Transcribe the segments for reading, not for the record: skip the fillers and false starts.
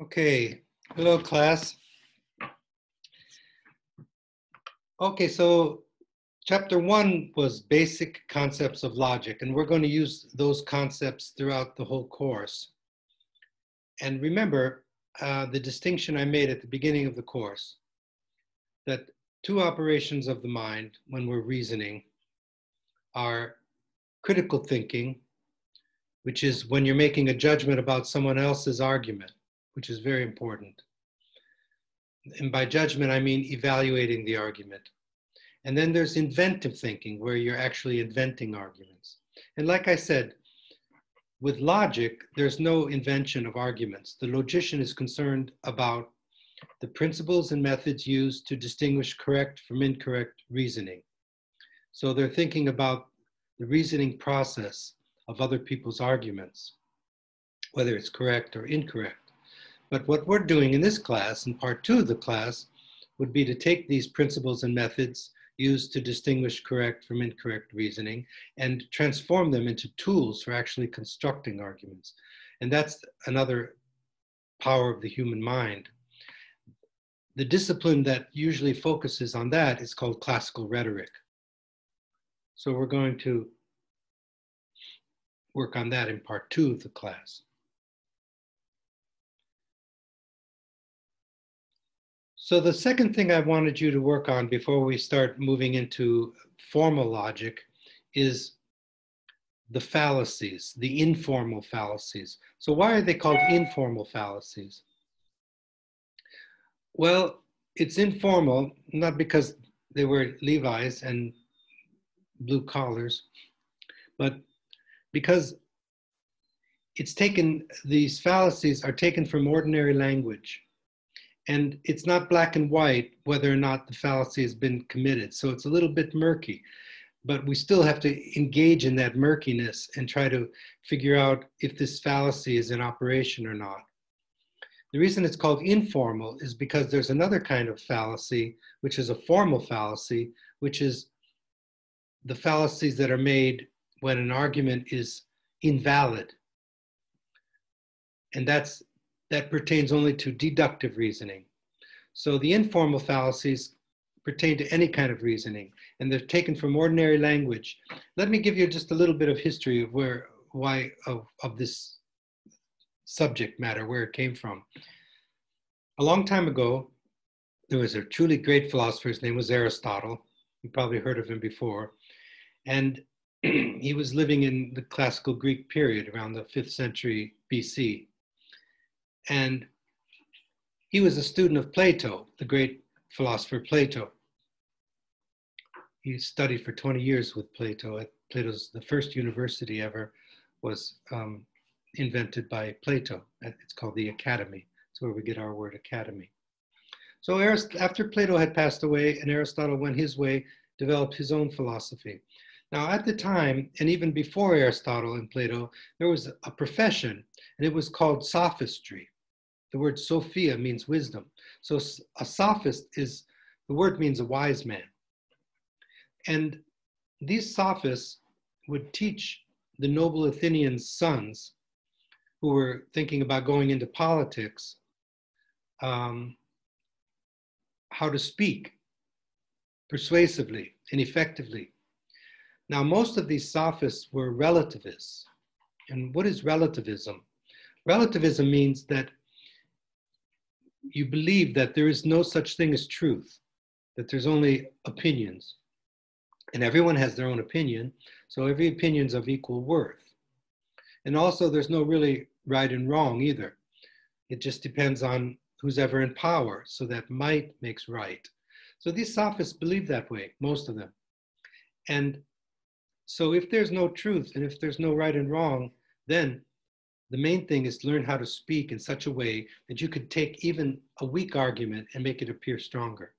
Okay, hello class. Okay, so chapter 1 was basic concepts of logic, and we're going to use those concepts throughout the whole course. And remember the distinction I made at the beginning of the course, that two operations of the mind when we're reasoning are critical thinking, which is when you're making a judgment about someone else's argument, which is very important. And by judgment, I mean evaluating the argument. And then there's inventive thinking, where you're actually inventing arguments. And like I said, with logic, there's no invention of arguments. The logician is concerned about the principles and methods used to distinguish correct from incorrect reasoning. So they're thinking about the reasoning process of other people's arguments, whether it's correct or incorrect. But what we're doing in this class, in part 2 of the class, would be to take these principles and methods used to distinguish correct from incorrect reasoning and transform them into tools for actually constructing arguments. And that's another power of the human mind. The discipline that usually focuses on that is called classical rhetoric. So we're going to work on that in part 2 of the class. So the second thing I wanted you to work on before we start moving into formal logic is the fallacies, the informal fallacies. So why are they called informal fallacies? Well, it's informal, not because they wear Levi's and blue collars, but because these fallacies are taken from ordinary language. And it's not black and white whether or not the fallacy has been committed. So it's a little bit murky, but we still have to engage in that murkiness and try to figure out if this fallacy is in operation or not. The reason it's called informal is because there's another kind of fallacy, which is a formal fallacy, which is the fallacies that are made when an argument is invalid. And that pertains only to deductive reasoning. So the informal fallacies pertain to any kind of reasoning, and they're taken from ordinary language. Let me give you just a little bit of history of why this subject matter, where it came from. A long time ago, there was a truly great philosopher. His name was Aristotle. You probably heard of him before. And he was living in the classical Greek period around the 5th century BC. And he was a student of Plato, the great philosopher Plato. He studied for 20 years with Plato. The first university ever was invented by Plato. It's called the Academy. It's where we get our word academy. So after Plato had passed away and Aristotle went his way, developed his own philosophy. Now at the time, and even before Aristotle and Plato, there was a profession, and it was called sophistry. The word Sophia means wisdom. So a sophist the word means a wise man. And these sophists would teach the noble Athenians' sons who were thinking about going into politics how to speak persuasively and effectively. Now, most of these sophists were relativists. And what is relativism? Relativism means that you believe that there is no such thing as truth, that there's only opinions. And everyone has their own opinion, so every opinion is of equal worth. And also there's no really right and wrong either. It just depends on who's ever in power, so that might makes right. So these sophists believe that way, most of them. And so if there's no truth and if there's no right and wrong, then the main thing is to learn how to speak in such a way that you could take even a weak argument and make it appear stronger.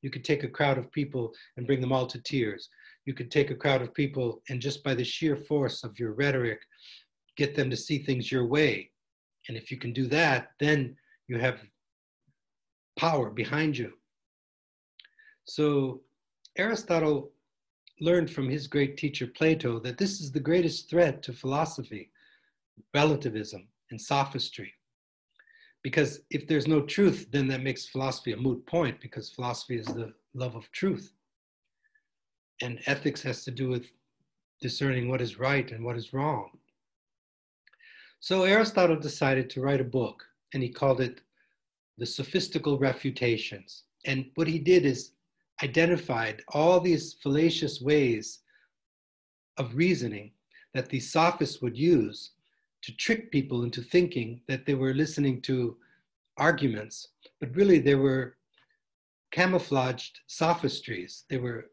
You could take a crowd of people and bring them all to tears. You could take a crowd of people and just by the sheer force of your rhetoric, get them to see things your way. And if you can do that, then you have power behind you. So Aristotle learned from his great teacher Plato that this is the greatest threat to philosophy, relativism and sophistry. Because if there's no truth, then that makes philosophy a moot point, because philosophy is the love of truth. And ethics has to do with discerning what is right and what is wrong. So Aristotle decided to write a book, and he called it The Sophistical Refutations. And what he did is identified all these fallacious ways of reasoning that these sophists would use to trick people into thinking that they were listening to arguments, but really they were camouflaged sophistries. They were,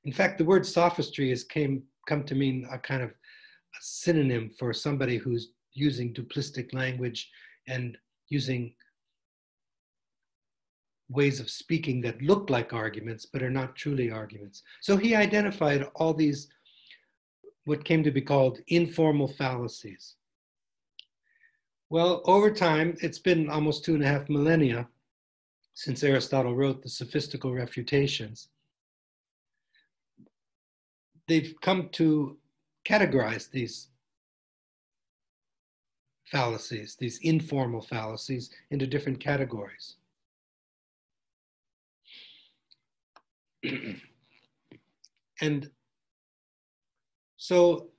in fact, the word sophistry has come to mean a kind of a synonym for somebody who's using duplistic language and using ways of speaking that look like arguments but are not truly arguments. So he identified all these, what came to be called informal fallacies. Well, over time, it's been almost 2.5 millennia since Aristotle wrote the Sophistical Refutations. They've come to categorize these fallacies, these informal fallacies, into different categories. And so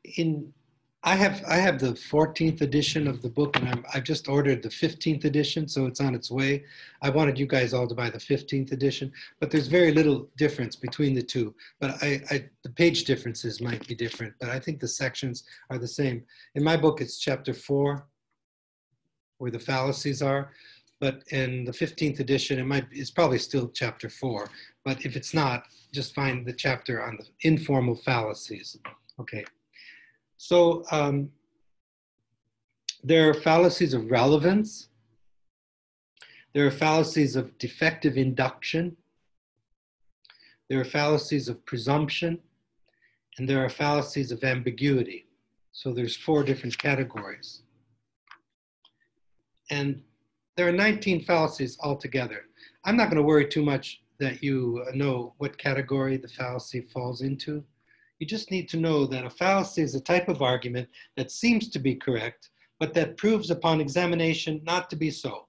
I have the 14th edition of the book, and I've just ordered the 15th edition, so it's on its way. I wanted you guys all to buy the 15th edition, but there's very little difference between the two. But the page differences might be different, but I think the sections are the same. In my book, it's chapter 4, where the fallacies are. But in the 15th edition, it's probably still chapter 4. But if it's not, just find the chapter on the informal fallacies. Okay. So there are fallacies of relevance. There are fallacies of defective induction. There are fallacies of presumption. And there are fallacies of ambiguity. So there's 4 different categories. And there are 19 fallacies altogether. I'm not going to worry too much that you know what category the fallacy falls into. You just need to know that a fallacy is a type of argument that seems to be correct, but that proves upon examination not to be so.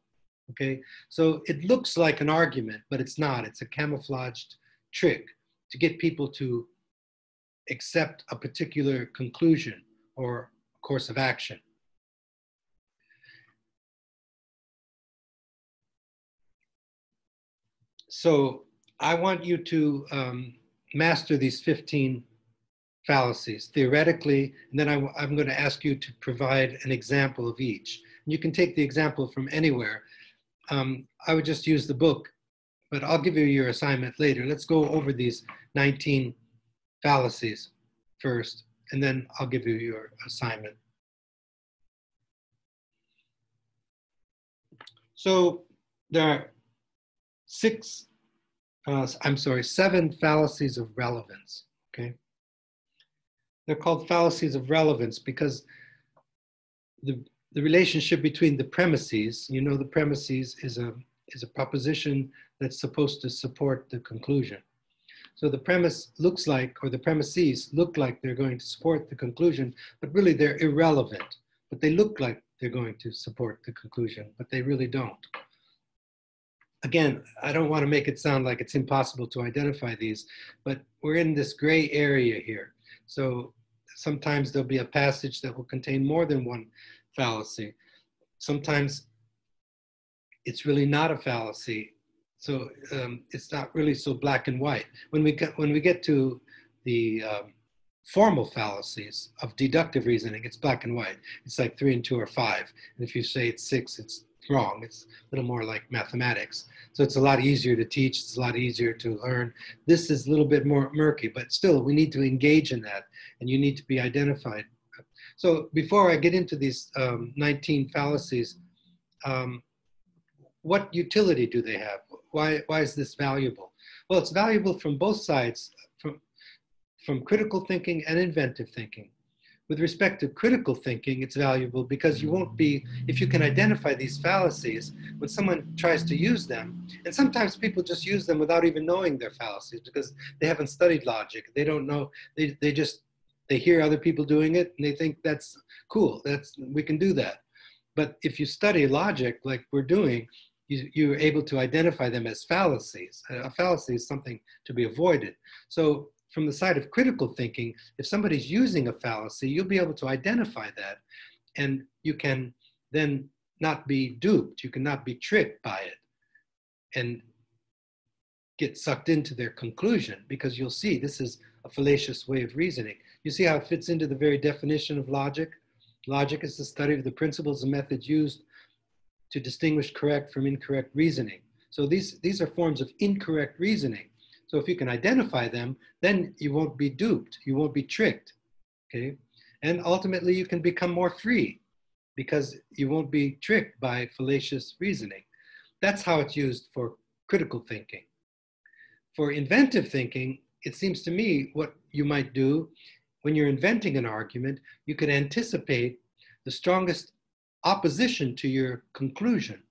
Okay? So it looks like an argument, but it's not. It's a camouflaged trick to get people to accept a particular conclusion or course of action. So I want you to master these 15 fallacies theoretically, and then I'm going to ask you to provide an example of each. And you can take the example from anywhere. I would just use the book, but I'll give you your assignment later. Let's go over these 19 fallacies first, and then I'll give you your assignment. So there are 7 fallacies of relevance, okay? They're called fallacies of relevance because the relationship between the premises, you know, the premises is a proposition that's supposed to support the conclusion. So the premise looks like, or the premises look like they're going to support the conclusion, but really they're irrelevant. But they look like they're going to support the conclusion, but they really don't. Again, I don't want to make it sound like it's impossible to identify these, but we're in this gray area here. So sometimes there'll be a passage that will contain more than one fallacy. Sometimes it's really not a fallacy. So it's not really so black and white. When we get to the formal fallacies of deductive reasoning, it's black and white. It's like 3 and 2 are 5. And if you say it's 6, it's wrong. It's a little more like mathematics. So it's a lot easier to teach. It's a lot easier to learn. This is a little bit more murky, but still we need to engage in that, and you need to be identified. So before I get into these 19 fallacies, what utility do they have? Why is this valuable? Well, it's valuable from both sides, from critical thinking and inventive thinking. With respect to critical thinking, it's valuable because you won't be, if you can identify these fallacies, when someone tries to use them, and sometimes people just use them without even knowing they're fallacies because they haven't studied logic. They don't know, they hear other people doing it and they think that's cool, we can do that. But if you study logic like we're doing, you're able to identify them as fallacies. A fallacy is something to be avoided. So from the side of critical thinking, if somebody's using a fallacy, you'll be able to identify that, and you can then not be duped. You cannot be tricked by it and get sucked into their conclusion, because you'll see this is a fallacious way of reasoning. You see how it fits into the very definition of logic? Logic is the study of the principles and methods used to distinguish correct from incorrect reasoning. So these are forms of incorrect reasoning. So if you can identify them, then you won't be duped, you won't be tricked, okay? And ultimately you can become more free because you won't be tricked by fallacious reasoning. That's how it's used for critical thinking. For inventive thinking, it seems to me what you might do when you're inventing an argument, you could anticipate the strongest opposition to your conclusion,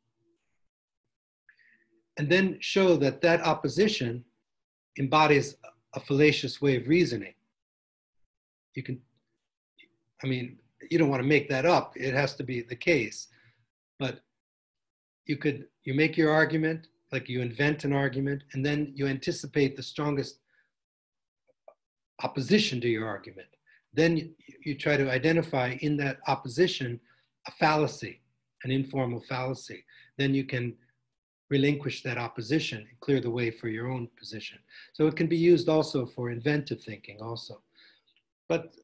and then show that that opposition embodies a fallacious way of reasoning. You can, I mean, you don't want to make that up. It has to be the case. But you make your argument, like you invent an argument, and then you anticipate the strongest opposition to your argument. Then you try to identify in that opposition a fallacy, an informal fallacy. Then you can relinquish that opposition and clear the way for your own position. So it can be used also for inventive thinking also. But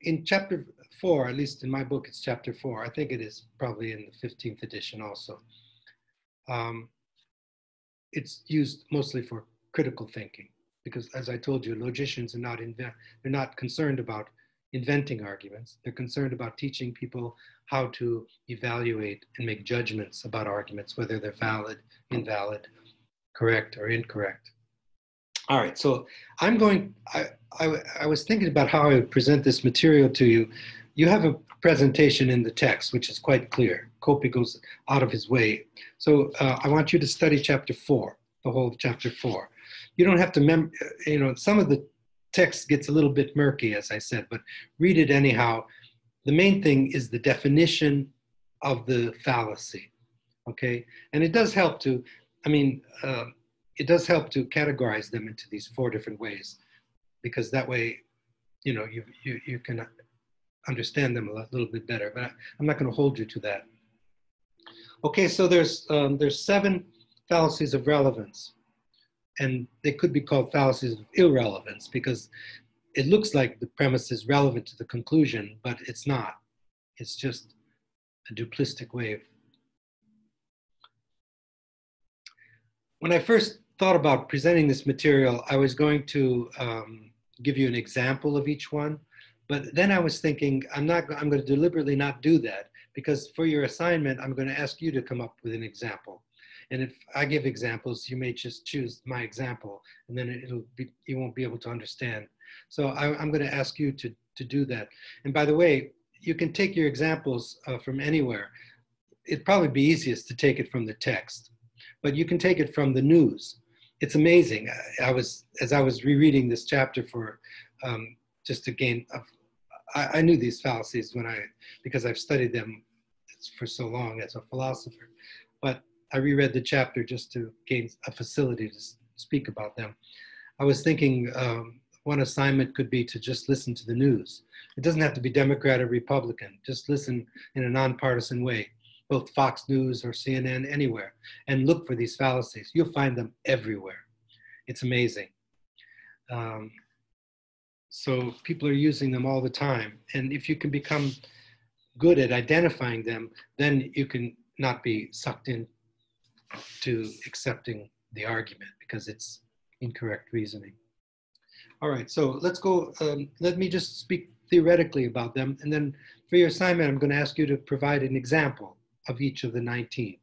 in chapter 4, at least in my book, it's chapter 4. I think it is probably in the 15th edition also. It's used mostly for critical thinking, because as I told you, logicians are they're not concerned about inventing arguments. They're concerned about teaching people how to evaluate and make judgments about arguments, whether they're valid, invalid, correct, or incorrect. All right, so I was thinking about how I would present this material to you. You have a presentation in the text, which is quite clear. Copy goes out of his way. So I want you to study chapter 4, the whole of chapter 4. You don't have to some of the text gets a little bit murky, as I said, but read it anyhow. The main thing is the definition of the fallacy, okay? And it does help to, it does help to categorize them into these 4 different ways, because that way, you can understand them a little bit better, but I'm not going to hold you to that. Okay, so there's 7 fallacies of relevance, and they could be called fallacies of irrelevance because it looks like the premise is relevant to the conclusion, but it's not. It's just a duplistic way of. When I first thought about presenting this material, I was going to give you an example of each one, but then I was thinking, I'm going to deliberately not do that, because for your assignment, I'm going to ask you to come up with an example. And if I give examples, you may just choose my example, and then you won't be able to understand. So I'm going to ask you to do that. And by the way, you can take your examples from anywhere. It'd probably be easiest to take it from the text, but you can take it from the news. It's amazing. As I was rereading this chapter for just to gain, I knew these fallacies because I've studied them for so long as a philosopher, but I reread the chapter just to gain a facility to speak about them. I was thinking one assignment could be to just listen to the news. It doesn't have to be Democrat or Republican. Just listen in a nonpartisan way, both Fox News or CNN, anywhere, and look for these fallacies. You'll find them everywhere. It's amazing. So people are using them all the time. And if you can become good at identifying them, then you can not be sucked in to accepting the argument because it's incorrect reasoning. All right, so let's go, let me just speak theoretically about them, and then for your assignment, I'm going to ask you to provide an example of each of the 19.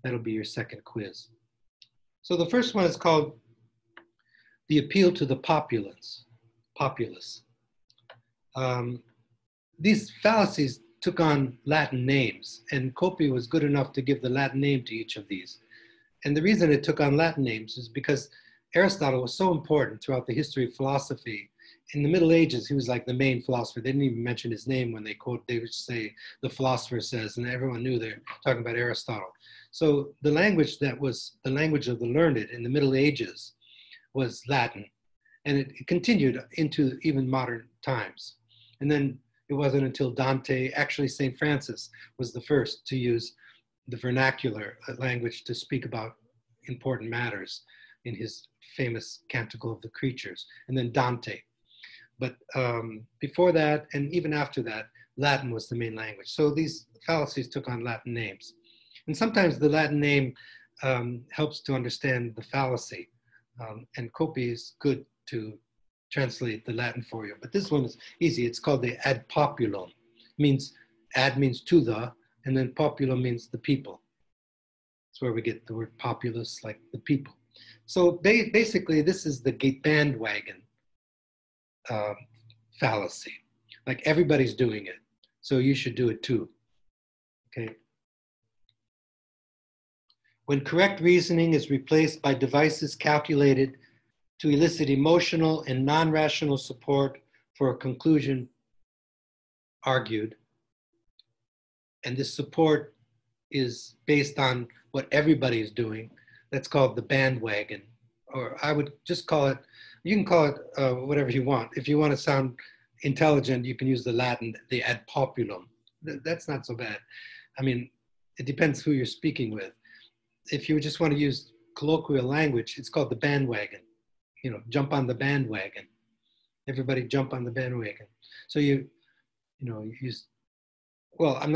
That'll be your second quiz. So the first one is called the appeal to the populace. These fallacies took on Latin names, and Coppi was good enough to give the Latin name to each of these. And the reason it took on Latin names is because Aristotle was so important throughout the history of philosophy, in the Middle Ages, he was like the main philosopher. They didn't even mention his name when they quote. They would say the philosopher says, and everyone knew they're talking about Aristotle. So the language that was the language of the learned in the Middle Ages was Latin, and it continued into even modern times. And then it wasn't until Dante, actually St. Francis, was the first to use the vernacular language to speak about important matters in his famous Canticle of the Creatures, and then Dante. But before that, and even after that, Latin was the main language. So these fallacies took on Latin names. And sometimes the Latin name helps to understand the fallacy. And copy is good to translate the Latin for you. But this one is easy. It's called the ad populum. It means ad means to the, and then populum means the people. That's where we get the word populace, like the people. So basically, this is the bandwagon fallacy. Like everybody's doing it, so you should do it too. Okay. When correct reasoning is replaced by devices calculated to elicit emotional and non-rational support for a conclusion argued, and this support is based on what everybody is doing, that's called the bandwagon. Or I would just call it, you can call it whatever you want. If you want to sound intelligent, you can use the Latin, the ad populum. That's not so bad. I mean, it depends who you're speaking with. If you just want to use colloquial language, it's called the bandwagon. You know, jump on the bandwagon. Everybody jump on the bandwagon. So you use, well, I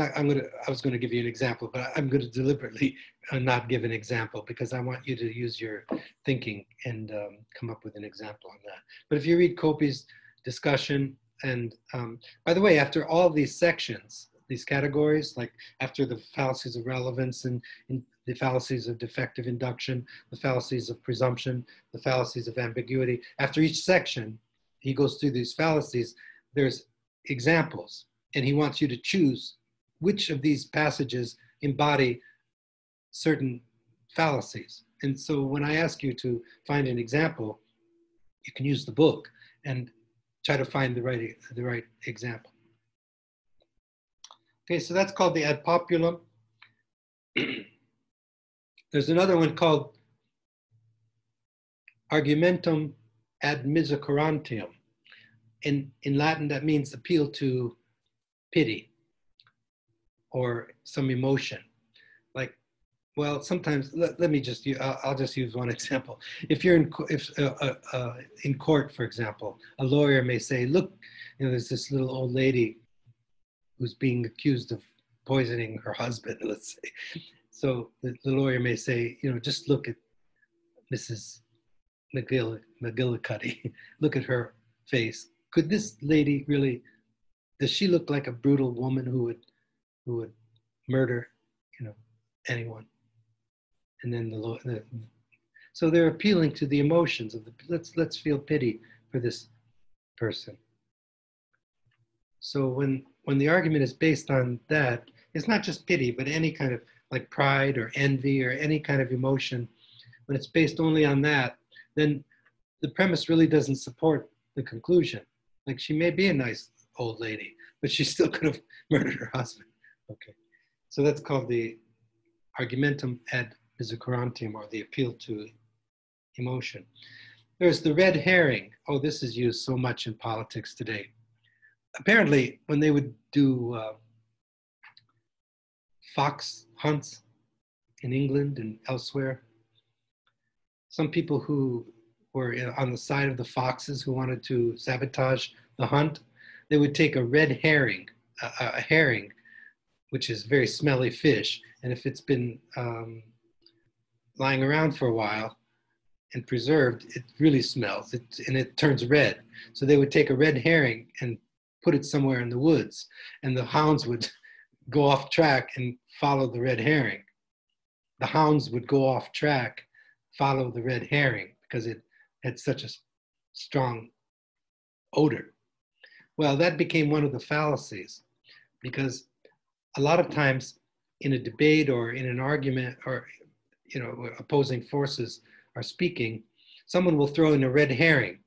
was going to give you an example, but I'm going to deliberately not give an example because I want you to use your thinking and come up with an example on that. But if you read Copy's discussion, and by the way, after all these sections, these categories, like after the fallacies of relevance and the fallacies of defective induction, the fallacies of presumption, the fallacies of ambiguity, after each section, he goes through these fallacies, there's examples, and he wants you to choose which of these passages embody certain fallacies. And so when I ask you to find an example, you can use the book and try to find the right example. Okay, so that's called the ad populum. There's another one called argumentum ad misericordiam. In Latin, that means appeal to pity or some emotion. Like, well, sometimes, let me just, I'll just use one example. If you're in court, for example, a lawyer may say, look, there's this little old lady who's being accused of poisoning her husband, let's say. So the lawyer may say, just look at Mrs. McGillicuddy. Look at her face. Could this lady really, does she look like a brutal woman who would murder, anyone? And then so they're appealing to the emotions of let's feel pity for this person. So when the argument is based on that, it's not just pity, but any kind of like pride or envy or any kind of emotion. When it's based only on that, then the premise really doesn't support the conclusion. Like, she may be a nice old lady, but she still could have murdered her husband. Okay, so that's called the argumentum ad misericordiam, or the appeal to emotion. There's the red herring. Oh, this is used so much in politics today. Apparently, when they would do fox hunts in England and elsewhere, some people who were on the side of the foxes who wanted to sabotage the hunt, they would take a red herring, a herring, which is very smelly fish, and if it's been lying around for a while and preserved, it really smells, and it turns red. So they would take a red herring and put it somewhere in the woods, and the hounds would go off track and follow the red herring. The hounds would go off track, follow the red herring, because it had such a strong odor. Well, that became one of the fallacies, because a lot of times in a debate or in an argument, or opposing forces are speaking, someone will throw in a red herring.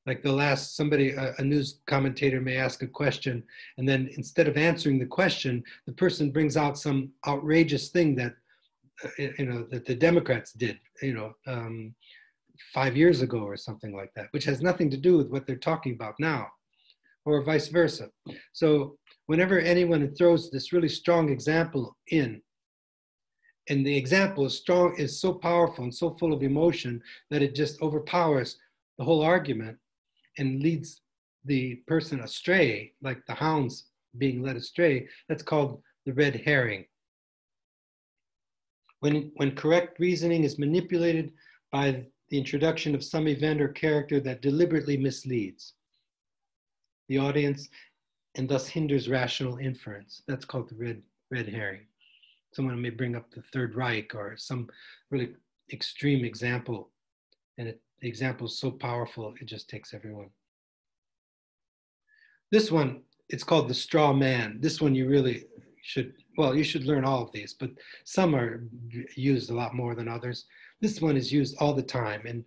Like they'll ask somebody, a news commentator may ask a question, and then instead of answering the question, the person brings out some outrageous thing that, that the Democrats did, 5 years ago or something like that, which has nothing to do with what they're talking about now, or vice versa. So whenever anyone throws this really strong example in, and the example is strong, is so powerful and so full of emotion that it just overpowers the whole argument and leads the person astray, like the hounds being led astray, that's called the red herring. When correct reasoning is manipulated by the introduction of some event or character that deliberately misleads the audience and thus hinders rational inference, that's called the red herring. Someone may bring up the Third Reich or some really extreme example, and the example is so powerful, it just takes everyone. This one, it's called the straw man. This one you really should, well, you should learn all of these, but some are used a lot more than others. This one is used all the time, and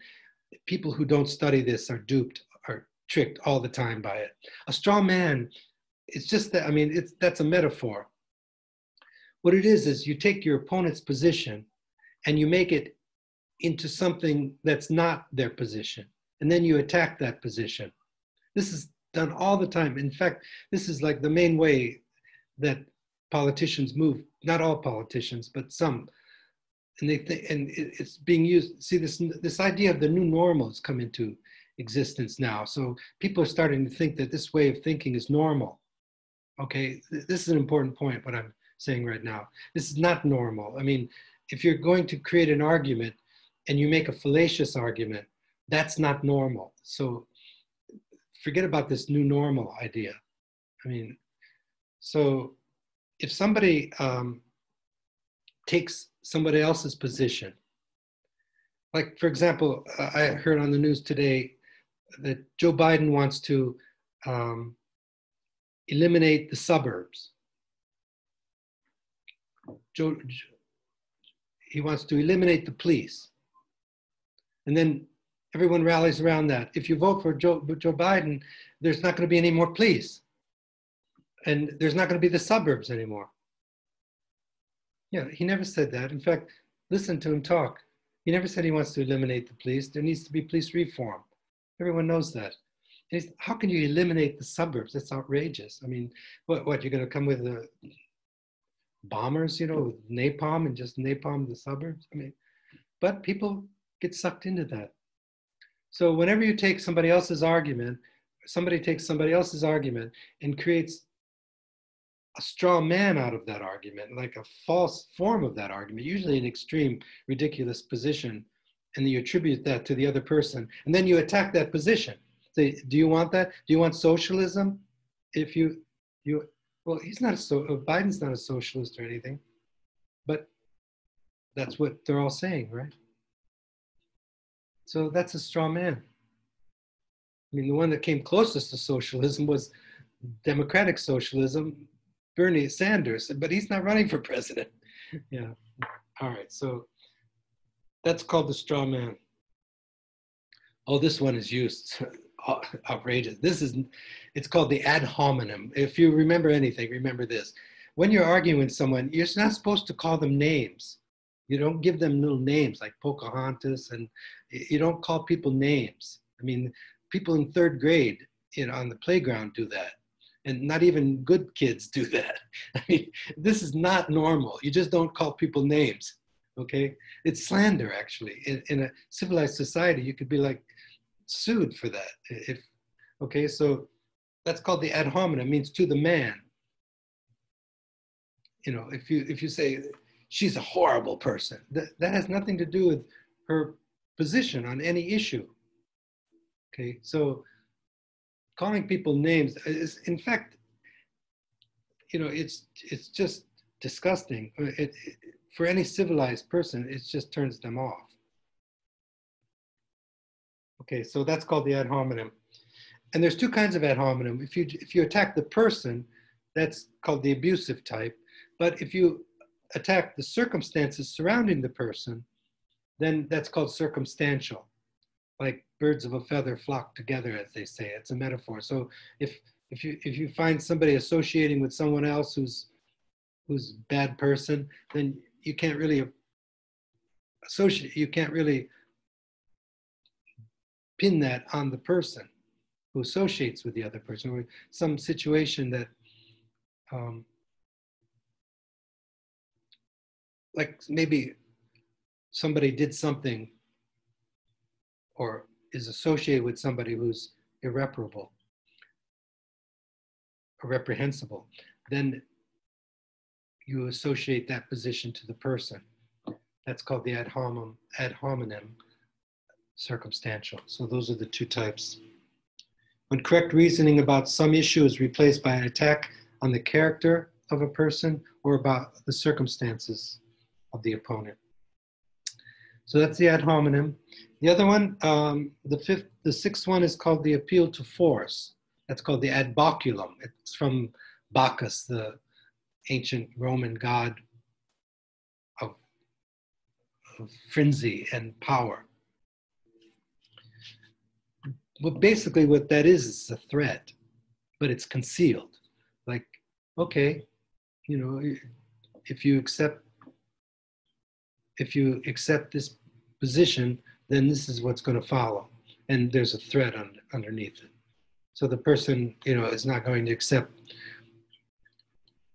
people who don't study this are duped, are tricked all the time by it. A straw man, it's just that, that's a metaphor. What it is you take your opponent's position and you make it into something that's not their position, and then you attack that position. This is done all the time. In fact, this is like the main way that politicians move. Not all politicians, but some. And it's being used. See, this idea of the new normal has come into existence now. So people are starting to think that this way of thinking is normal. Okay, this is an important point, what I'm saying right now. This is not normal. If you're going to create an argument and you make a fallacious argument, that's not normal. So forget about this new normal idea. So if somebody takes somebody else's position, like for example, I heard on the news today that Joe Biden wants to eliminate the suburbs. He wants to eliminate the police. And then everyone rallies around that. If you vote for Joe Biden, there's not going to be any more police. And there's not going to be the suburbs anymore. Yeah, he never said that. In fact, listen to him talk. He never said he wants to eliminate the police. There needs to be police reform. Everyone knows that. How can you eliminate the suburbs? That's outrageous. What you're going to come with the bombers, with napalm and just napalm the suburbs? But people get sucked into that. So whenever you take somebody else's argument, somebody takes somebody else's argument and creates a straw man out of that argument, like a false form of that argument, usually an extreme, ridiculous position, and you attribute that to the other person, and then you attack that position. Say, do you want that? Do you want socialism? Well, Biden's not a socialist or anything, but that's what they're all saying, right? So that's a straw man. The one that came closest to socialism was democratic socialism, Bernie Sanders, but he's not running for president. Yeah. All right. So that's called the straw man. Oh, this one is used. Outrageous. It's called the ad hominem. If you remember anything, remember this. When you're arguing with someone, you're not supposed to call them names. You don't give them little names like Pocahontas, and you don't call people names. People in third grade, on the playground do that. And not even good kids do that. This is not normal. You just don't call people names, okay? It's slander, actually. In a civilized society, you could be sued for that. Okay, so that's called the ad hominem, means to the man. If you say, she's a horrible person, that has nothing to do with her position on any issue. Okay, so calling people names is, in fact, it's just disgusting. For any civilized person, it just turns them off. Okay, so that's called the ad hominem. And there's two kinds of ad hominem. If you attack the person, that's called the abusive type. But if you attack the circumstances surrounding the person, then that's called circumstantial. Like birds of a feather flock together, as they say. It's a metaphor. So if you find somebody associating with someone else who's a bad person, then you can't really associate. You can't really pin that on the person who associates with the other person, or some situation that, like maybe somebody did something or is associated with somebody who's irreparable or reprehensible, then you associate that position to the person. That's called the ad hominem circumstantial. So those are the two types. When correct reasoning about some issue is replaced by an attack on the character of a person or about the circumstances of the opponent. So that's the ad hominem. The other one, the sixth one is called the appeal to force. That's called the ad baculum. It's from Bacchus, the ancient Roman god of frenzy and power. Well, basically what that is a threat, but it's concealed. Like, okay, you know, if you accept this position, then this is what's going to follow. And there's a threat underneath it. So the person, you know, is not going to accept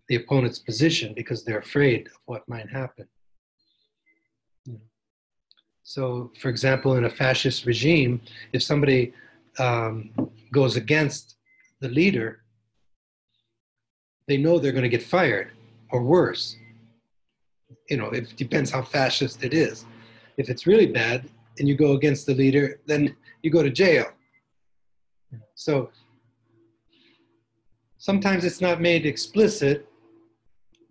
the opponent's position because they're afraid of what might happen. So, for example, in a fascist regime, if somebody goes against the leader, they know they're going to get fired or worse. You know, it depends how fascist it is. If it's really bad and you go against the leader, then you go to jail. So sometimes it's not made explicit,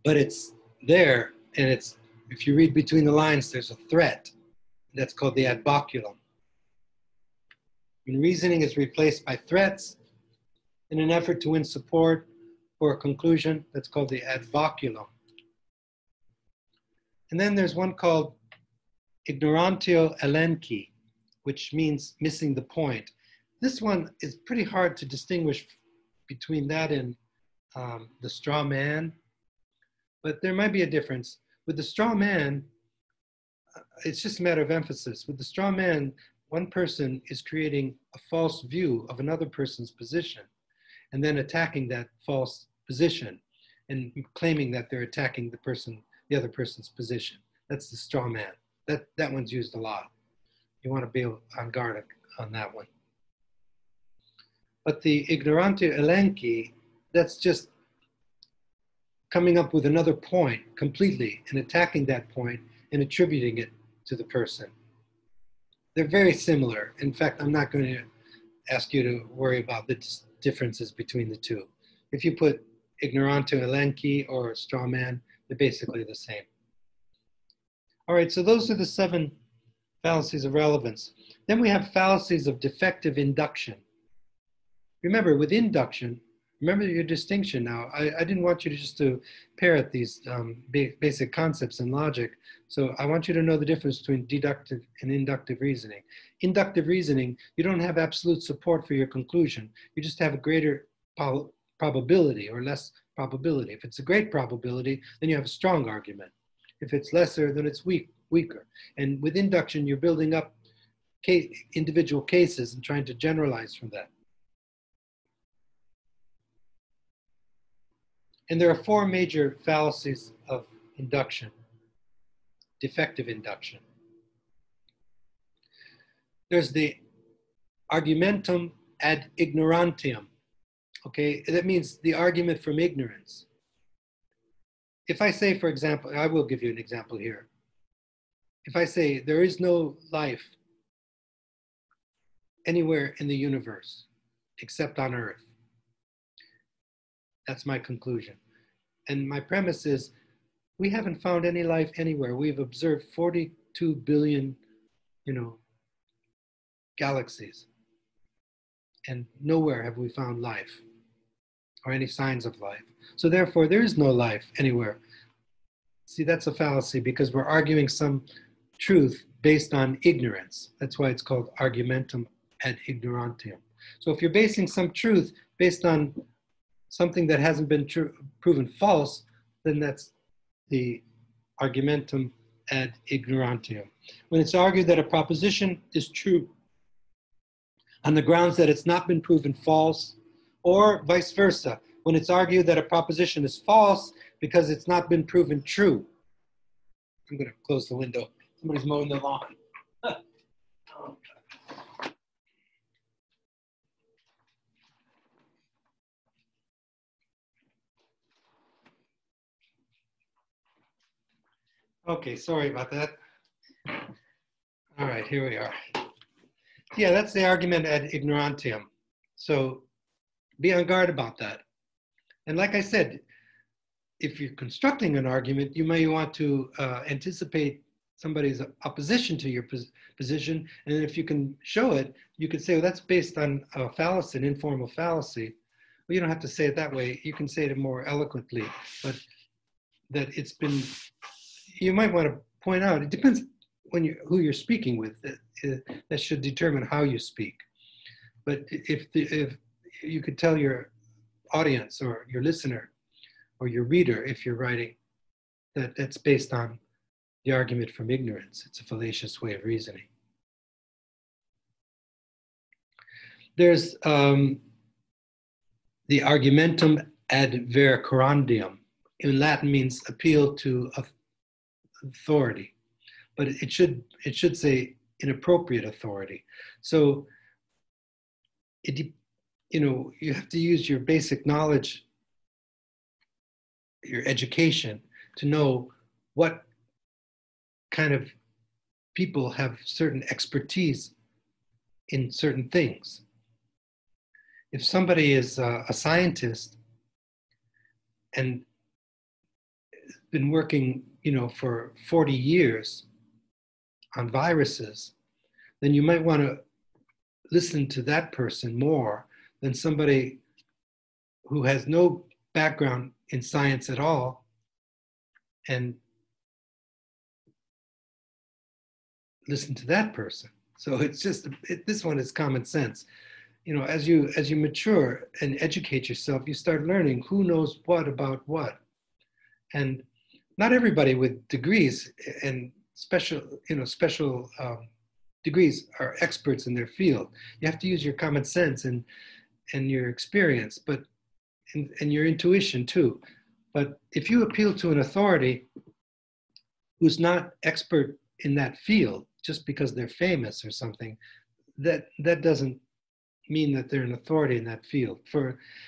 but it's there, and it's, if you read between the lines, there's a threat. That's called the ad baculum. When reasoning is replaced by threats in an effort to win support for a conclusion, that's called the ad baculum. And then there's one called ignorantio elenchi, which means missing the point. This one is pretty hard to distinguish between that and the straw man, but there might be a difference. With the straw man, it's just a matter of emphasis. With the straw man, one person is creating a false view of another person's position and then attacking that false position and claiming that they're attacking the other person's position. That's the straw man. That one's used a lot. You want to be on guard on that one. But the ignorantio elenchi, that's just coming up with another point completely and attacking that point and attributing it to the person. They're very similar. In fact, I'm not going to ask you to worry about the differences between the two. If you put ignorantio elenchi or straw man, they're basically the same. All right, so those are the 7 fallacies of relevance. Then we have fallacies of defective induction. Remember, with induction, remember your distinction now. I didn't want you to just to parrot these basic concepts in logic. So I want you to know the difference between deductive and inductive reasoning. Inductive reasoning, you don't have absolute support for your conclusion. You just have a greater probability or less probability. If it's a great probability, then you have a strong argument. If it's lesser, then it's weaker. And with induction, you're building up individual cases and trying to generalize from that. And there are 4 major fallacies of induction, defective induction. There's the argumentum ad ignorantium. Okay, that means the argument from ignorance. If I say, for example, I will give you an example here. If I say there is no life anywhere in the universe except on Earth, that's my conclusion. And my premise is we haven't found any life anywhere. We've observed 42 billion, galaxies. And nowhere have we found life or any signs of life. So therefore, there is no life anywhere. See, that's a fallacy because we're arguing some truth based on ignorance. That's why it's called argumentum ad ignorantium. So if you're basing some truth based on something that hasn't been proven false, then that's the argumentum ad ignorantium. When it's argued that a proposition is true on the grounds that it's not been proven false, or vice versa, when it's argued that a proposition is false because it's not been proven true. I'm going to close the window. Somebody's mowing the lawn. Okay, sorry about that. All right, here we are. Yeah, that's the argument ad ignorantium. So be on guard about that. And like I said, if you're constructing an argument, you may want to anticipate somebody's opposition to your position. And if you can show it, you could say, well, that's based on a fallacy, an informal fallacy. Well, you don't have to say it that way. You can say it more eloquently, but that it's been, you might want to point out, it depends who you're speaking with. That should determine how you speak. But if you could tell your audience or your listener or your reader, if you're writing, that that's based on the argument from ignorance. It's a fallacious way of reasoning. There's the argumentum ad vericurandium. In Latin means appeal to authority, but it should say inappropriate authority. So you have to use your basic knowledge, your education, to know what kind of people have certain expertise in certain things. If somebody is a scientist and been working, for 40 years on viruses, then you might want to listen to that person more than somebody who has no background in science at all and listen to that person. So it's just, this one is common sense. As you mature and educate yourself, you start learning who knows what about what. And not everybody with degrees and special degrees are experts in their field. You have to use your common sense and your experience, but and your intuition too. But if you appeal to an authority who's not expert in that field, just because they're famous or something, that doesn't mean that they're an authority in that field.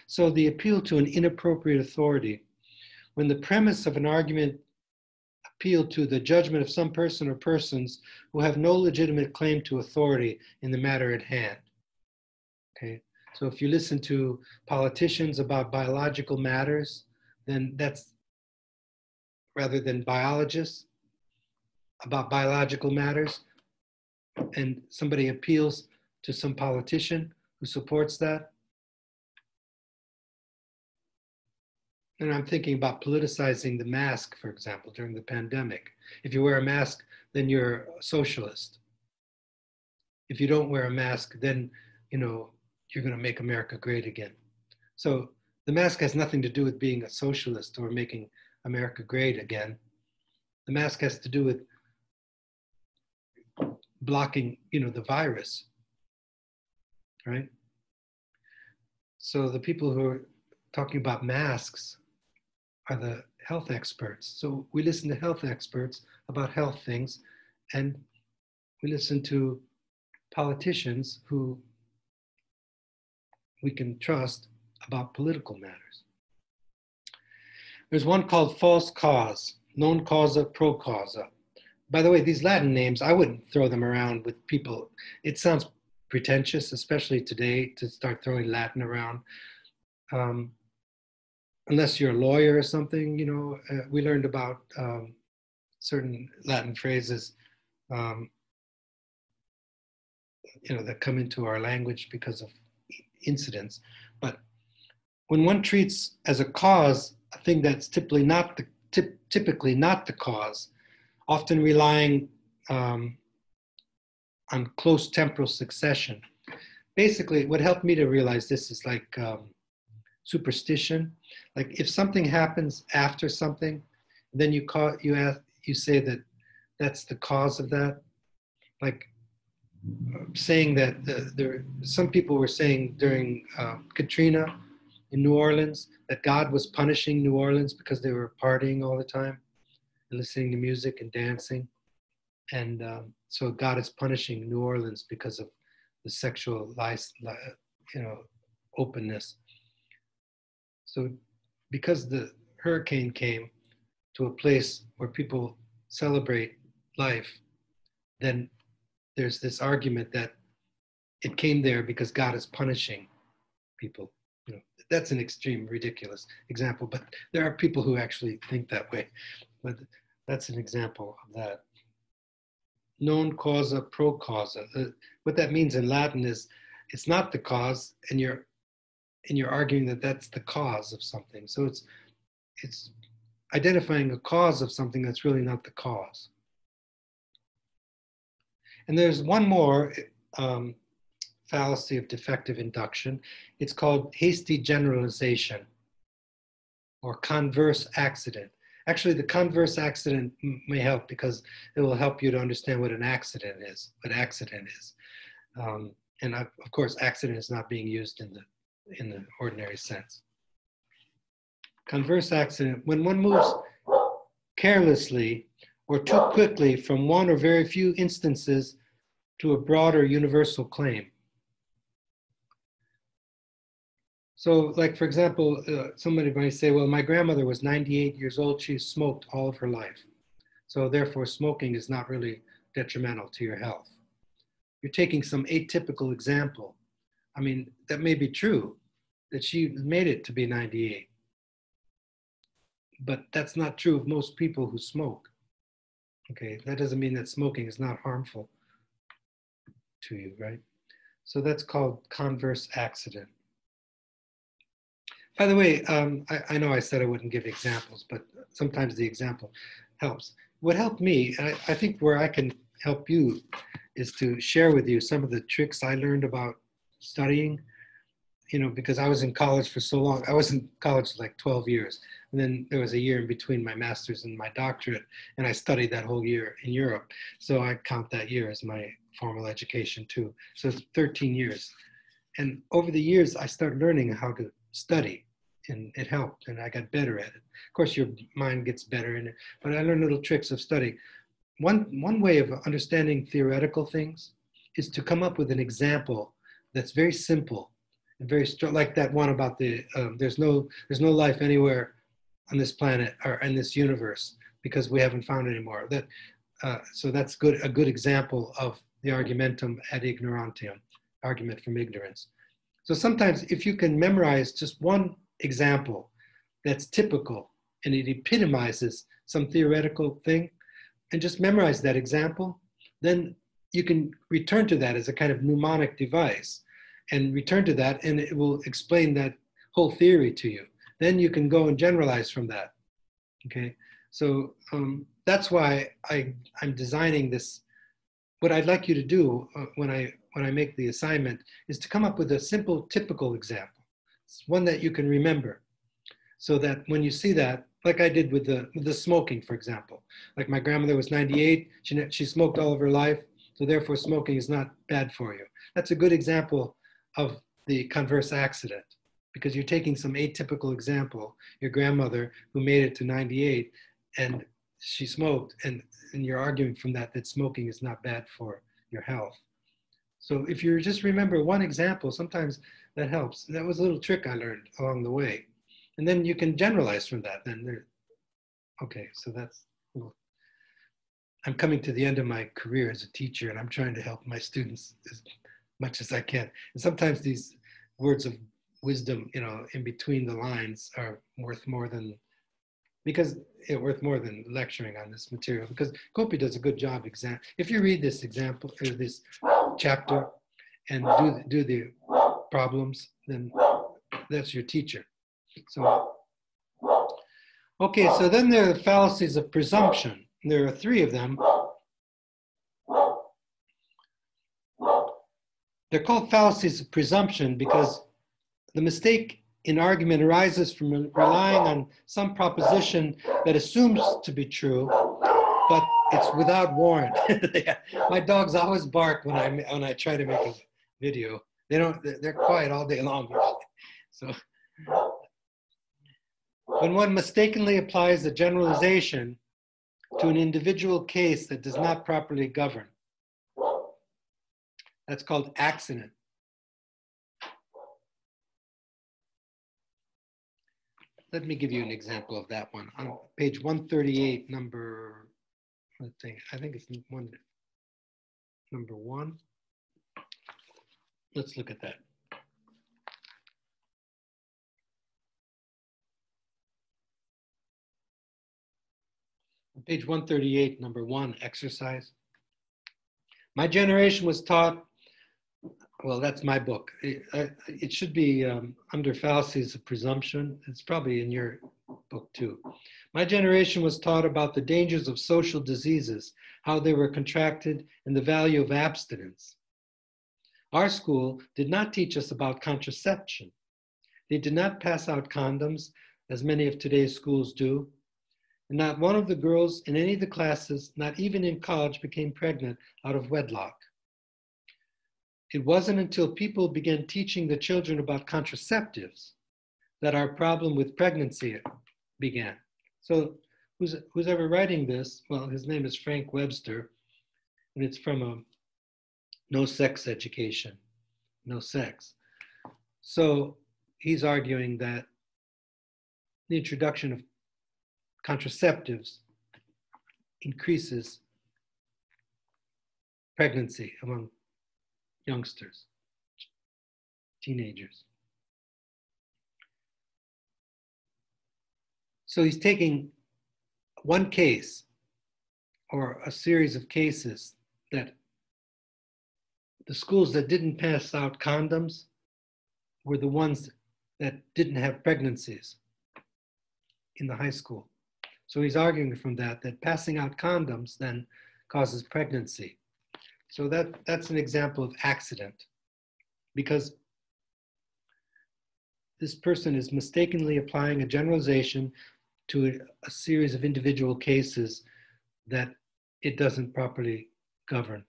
So the appeal to an inappropriate authority, when the premise of an argument appealed to the judgment of some person or persons who have no legitimate claim to authority in the matter at hand. Okay, so if you listen to politicians about biological matters, then that's, rather than biologists about biological matters, and somebody appeals to some politician who supports that. And I'm thinking about politicizing the mask, for example, during the pandemic. If you wear a mask, then you're a socialist. If you don't wear a mask, then you're going to make America great again. So the mask has nothing to do with being a socialist or making America great again. The mask has to do with blocking, the virus, right? So the people who are talking about masks are the health experts. So we listen to health experts about health things, and we listen to politicians who we can trust about political matters. There's one called false cause, non causa pro causa. By the way, these Latin names, I wouldn't throw them around with people. It sounds pretentious, especially today, to start throwing Latin around. Unless you're a lawyer or something, we learned about certain Latin phrases, that come into our language because of incidents. But when one treats as a cause a thing that's typically not the cause, often relying on close temporal succession, basically what helped me to realize this is like superstition. Like if something happens after something, then you say that that's the cause of that. Like saying that some people were saying during Katrina in New Orleans that God was punishing New Orleans because they were partying all the time and listening to music and dancing, and so God is punishing New Orleans because of the sexual openness. So because the hurricane came to a place where people celebrate life, then there's this argument that it came there because God is punishing people. You know, that's an extreme, ridiculous example, but there are people who actually think that way. But that's an example of that. Non causa pro causa. What that means in Latin is it's not the cause, and you're arguing that that's the cause of something. So it's identifying a cause of something that's really not the cause. And there's one more fallacy of defective induction. It's called hasty generalization or converse accident. Actually, the converse accident may help because it will help you to understand what an accident is, and of course, accident is not being used in the ordinary sense. Converse accident, when one moves carelessly or too quickly from one or very few instances to a broader universal claim. So, like, for example, somebody might say, well, my grandmother was 98 years old. She smoked all of her life. So therefore, smoking is not really detrimental to your health. You're taking some atypical example. I mean, that may be true, that she made it to be 98. But that's not true of most people who smoke. Okay, that doesn't mean that smoking is not harmful to you, right? So that's called converse accident. By the way, I know I said I wouldn't give examples, but sometimes the example helps. What helped me, I think where I can help you is to share with you some of the tricks I learned about studying, you know, because I was in college for so long. I was in college like 12 years. And then there was a year in between my master's and my doctorate, and I studied that whole year in Europe. So I count that year as my formal education too. So it's 13 years. And over the years, I started learning how to study, and it helped, and I got better at it. Of course, your mind gets better in it, but I learned little tricks of study. One way of understanding theoretical things is to come up with an example that's very simple and very strong, like that one about there's no life anywhere on this planet or in this universe because we haven't found any more. So that's a good example of the argumentum ad ignorantium, argument from ignorance. So sometimes if you can memorize just one example that's typical and it epitomizes some theoretical thing, and just memorize that example, then you can return to that as a kind of mnemonic device and return to that, and it will explain that whole theory to you. Then you can go and generalize from that. Okay, so that's why I'm designing this. What I'd like you to do when I make the assignment is to come up with a simple, typical example. It's one that you can remember, so that when you see that, like I did with the smoking, for example. Like my grandmother was 98, she smoked all of her life, so therefore smoking is not bad for you. That's a good example of the converse accident, because you're taking some atypical example, your grandmother who made it to 98 and she smoked, and you're arguing from that smoking is not bad for your health. So if you just remember one example, sometimes that helps. That was a little trick I learned along the way. And then you can generalize from that. Okay, so I'm coming to the end of my career as a teacher, and I'm trying to help my students as much as I can. And sometimes these words of wisdom, you know, in between the lines are worth more than lecturing on this material, because Gopi does a good job. If you read this example or this chapter and do the problems, then that's your teacher. So, okay, so then there are the fallacies of presumption. There are three of them. They're called fallacies of presumption because the mistake in argument arises from relying on some proposition that assumes to be true, but it's without warrant. My dogs always bark when I try to make a video. They're quiet all day long. So when one mistakenly applies a generalization to an individual case that does not properly govern, that's called accident. Let me give you an example of that one. On page 138, number, I think it's number 1. Let's look at that. On page 138, number 1, exercise. My generation was taught, well, that's my book. It should be under fallacies of presumption. It's probably in your book too. My generation was taught about the dangers of social diseases, how they were contracted, and the value of abstinence. Our school did not teach us about contraception. They did not pass out condoms, as many of today's schools do. And not one of the girls in any of the classes, not even in college, became pregnant out of wedlock. It wasn't until people began teaching the children about contraceptives that our problem with pregnancy began. So who's ever writing this? Well, his name is Frank Webster, and it's from a no sex education, no sex. So he's arguing that the introduction of contraceptives increases pregnancy among youngsters, teenagers. So he's taking one case or a series of cases that the schools that didn't pass out condoms were the ones that didn't have pregnancies in the high school. So he's arguing from that passing out condoms then causes pregnancy. So that's an example of accident, because this person is mistakenly applying a generalization to a series of individual cases that it doesn't properly govern.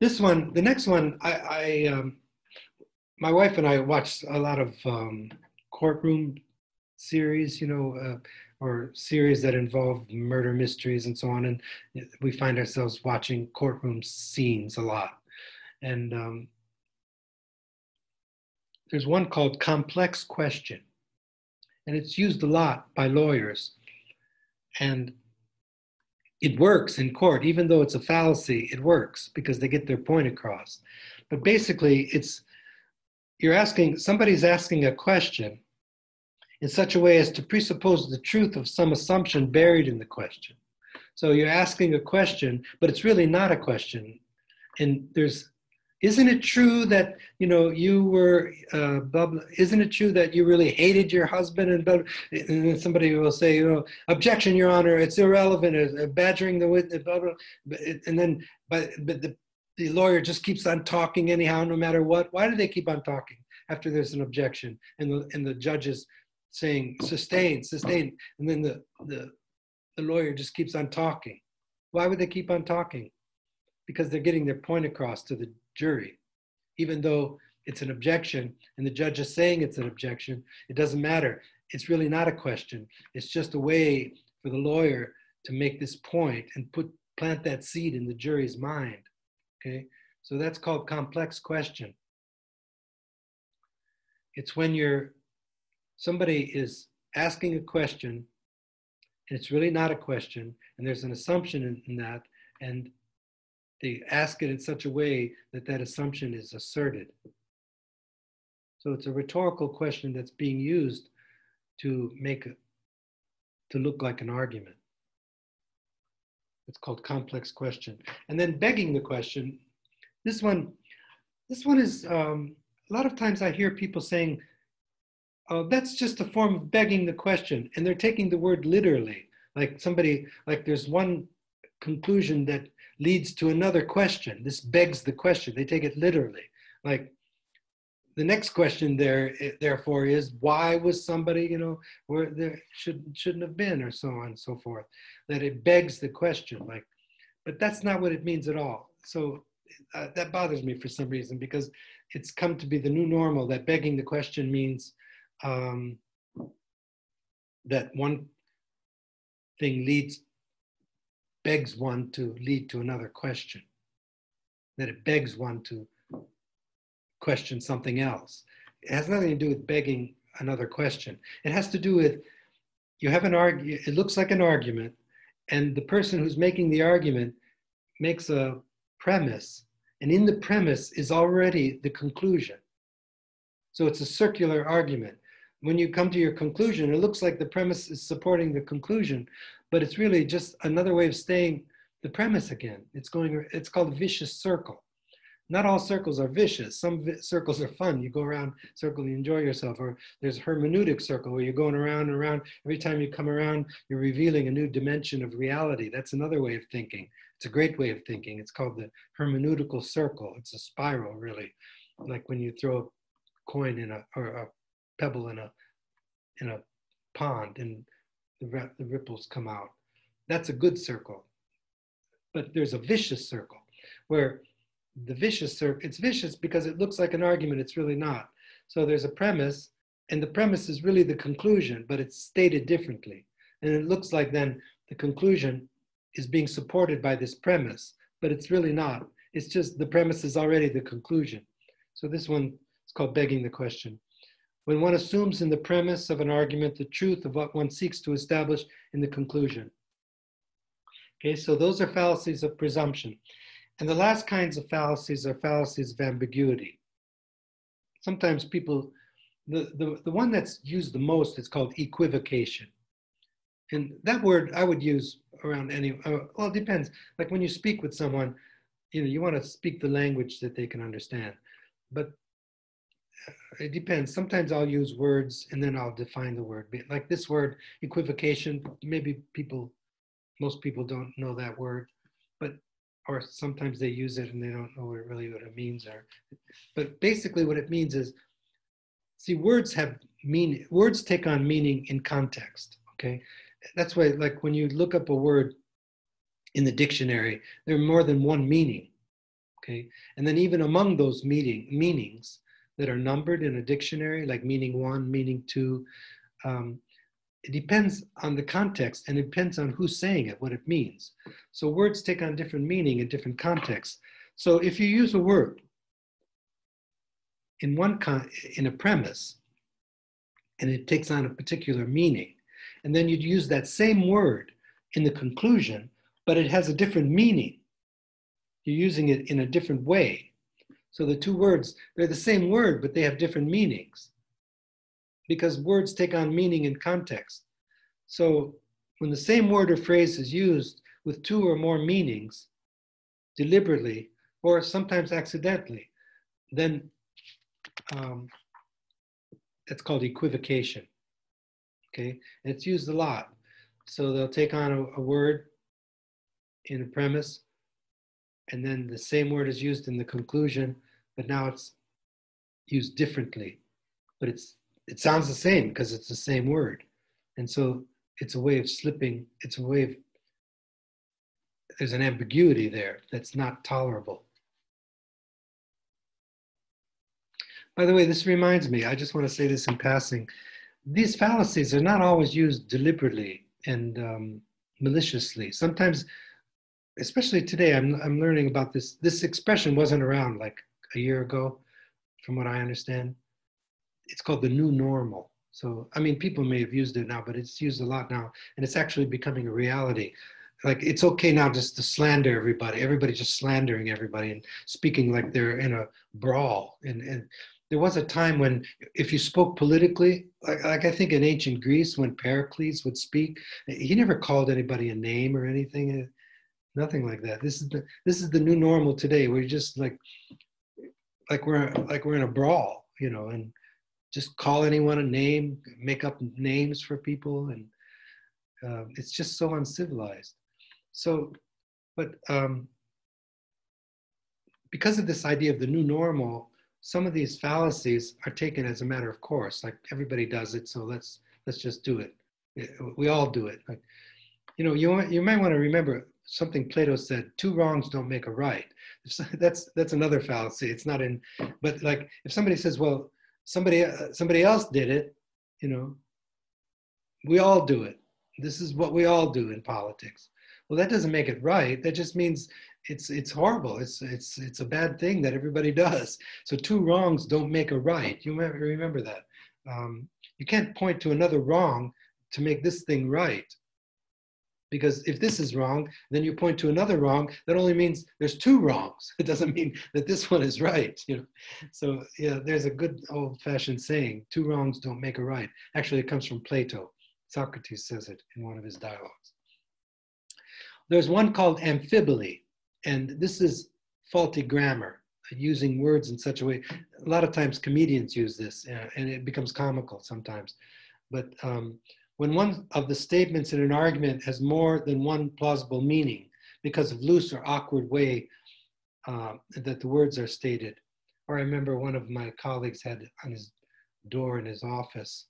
This one, the next one, my wife and I watched a lot of courtroom series, or series that involve murder mysteries and so on. And we find ourselves watching courtroom scenes a lot. And there's one called Complex Question. And it's used a lot by lawyers. And it works in court, even though it's a fallacy, it works because they get their point across. But basically, somebody's asking a question in such a way as to presuppose the truth of some assumption buried in the question. So you're asking a question, but it's really not a question. And isn't it true that, you were, isn't it true that you really hated your husband? And then somebody will say, objection, Your Honor, it's irrelevant, badgering the witness, blah, blah. And then, but the lawyer just keeps on talking anyhow, no matter what. Why do they keep on talking after there's an objection? And the judge is saying, sustain, and then the lawyer just keeps on talking. Why would they keep on talking? Because they're getting their point across to the jury. Even though it's an objection and the judge is saying it's an objection, it doesn't matter. It's really not a question. It's just a way for the lawyer to make this point and plant that seed in the jury's mind. Okay, so that's called complex question. It's when somebody is asking a question and it's really not a question, and there's an assumption in that, and they ask it in such a way that assumption is asserted. So it's a rhetorical question that's being used to look like an argument. It's called complex question. And then begging the question. This one is, a lot of times I hear people saying, oh, that's just a form of begging the question. And they're taking the word literally. Like there's one conclusion that leads to another question. This begs the question. They take it literally. Like the next question there, therefore, is why was somebody, where there shouldn't have been, or so on and so forth. That it begs the question, like, but that's not what it means at all. So that bothers me for some reason, because it's come to be the new normal that begging the question means that one thing begs one to lead to another question, that it begs one to question something else. It has nothing to do with begging another question. It has to do with, you have an argument, it looks like an argument, and the person who's making the argument makes a premise, and in the premise is already the conclusion. So it's a circular argument. When you come to your conclusion, it looks like the premise is supporting the conclusion, but it's really just another way of saying the premise again. It's called a vicious circle. Not all circles are vicious. Some circles are fun. You go around circle, you enjoy yourself. Or there's a hermeneutic circle where you're going around and around. Every time you come around, you're revealing a new dimension of reality. That's another way of thinking. It's a great way of thinking. It's called the hermeneutical circle. It's a spiral, really. Like when you throw a coin or a pebble in a pond and the ripples come out. That's a good circle. But there's a vicious circle where the vicious circle, it's vicious because it looks like an argument, it's really not. So there's a premise, and the premise is really the conclusion, but it's stated differently. And it looks like then the conclusion is being supported by this premise, but it's really not. It's just the premise is already the conclusion. So this one is called begging the question. When one assumes in the premise of an argument the truth of what one seeks to establish in the conclusion. Okay, so those are fallacies of presumption. And the last kinds of fallacies are fallacies of ambiguity. Sometimes people, the one that's used the most is called equivocation. And that word I would use around well, it depends. Like when you speak with someone, you want to speak the language that they can understand. But it depends. Sometimes I'll use words and then I'll define the word. Like this word, equivocation, maybe most people don't know that word, or sometimes they use it and they don't know really what it means. But basically what it means is, see, words have meaning. Words take on meaning in context, okay? That's why, like when you look up a word in the dictionary, there are more than one meaning, okay? And then even among those meanings that are numbered in a dictionary, like meaning 1, meaning 2, it depends on the context and it depends on who's saying it, what it means. So words take on different meaning in different contexts. So if you use a word in a premise and it takes on a particular meaning, and then you'd use that same word in the conclusion, but it has a different meaning. You're using it in a different way. So the two words, they're the same word, but they have different meanings, because words take on meaning in context. So when the same word or phrase is used with 2 or more meanings, deliberately, or sometimes accidentally, then that's called equivocation, okay? And it's used a lot. So they'll take on a word in a premise, and then the same word is used in the conclusion, but now it's used differently. But it sounds the same because it's the same word. And so it's a way of slipping, there's an ambiguity there that's not tolerable. By the way, this reminds me, I just want to say this in passing. These fallacies are not always used deliberately and maliciously. Sometimes, especially today, I'm learning about this. This expression wasn't around like a year ago, from what I understand. It's called the new normal. So, I mean, people may have used it now, but it's used a lot now, and it's actually becoming a reality. Like, it's okay now just to slander everybody. Everybody's just slandering everybody and speaking like they're in a brawl. And there was a time when if you spoke politically, like I think in ancient Greece, when Pericles would speak, he never called anybody a name or anything, nothing like that. This is the new normal today. We're just like we're in a brawl, and just call anyone a name, make up names for people, and it's just so uncivilized. So, but because of this idea of the new normal, some of these fallacies are taken as a matter of course, like everybody does it, so let's just do it. We all do it. Like, you might want to remember something Plato said: two wrongs don't make a right. That's another fallacy. It's not in, but like if somebody says, well, somebody else did it, we all do it. This is what we all do in politics. Well, that doesn't make it right. That just means it's horrible. It's a bad thing that everybody does. So two wrongs don't make a right. You might remember that. You can't point to another wrong to make this thing right. Because if this is wrong, then you point to another wrong. That only means there's two wrongs. It doesn't mean that this one is right. So yeah, there's a good old-fashioned saying: two wrongs don't make a right. Actually, it comes from Plato. Socrates says it in one of his dialogues. There's one called amphibole, and this is faulty grammar, using words in such a way. A lot of times comedians use this, and it becomes comical sometimes. But when one of the statements in an argument has more than one plausible meaning because of loose or awkward way that the words are stated. Or I remember one of my colleagues had on his door in his office,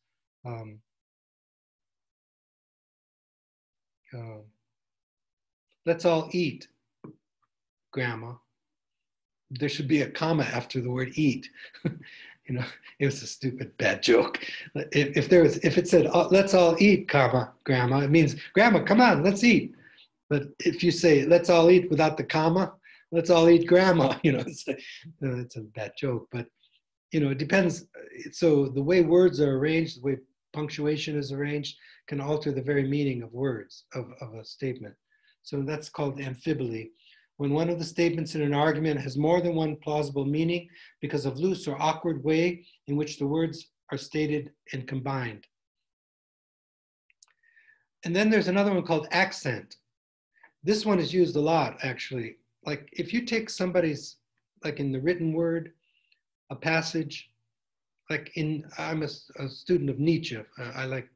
let's all eat, Grandma. There should be a comma after the word eat. It was a stupid, bad joke. If it said, let's all eat, comma, Grandma, it means, Grandma, come on, let's eat. But if you say, let's all eat without the comma, let's all eat, Grandma, it's a bad joke. But, it depends. So the way words are arranged, the way punctuation is arranged, can alter the very meaning of words, of a statement. So that's called amphibole. When one of the statements in an argument has more than one plausible meaning because of loose or awkward way in which the words are stated and combined. And then there's another one called accent. This one is used a lot, actually. Like if you take somebody's, like in the written word, a passage, like I'm a student of Nietzsche. I like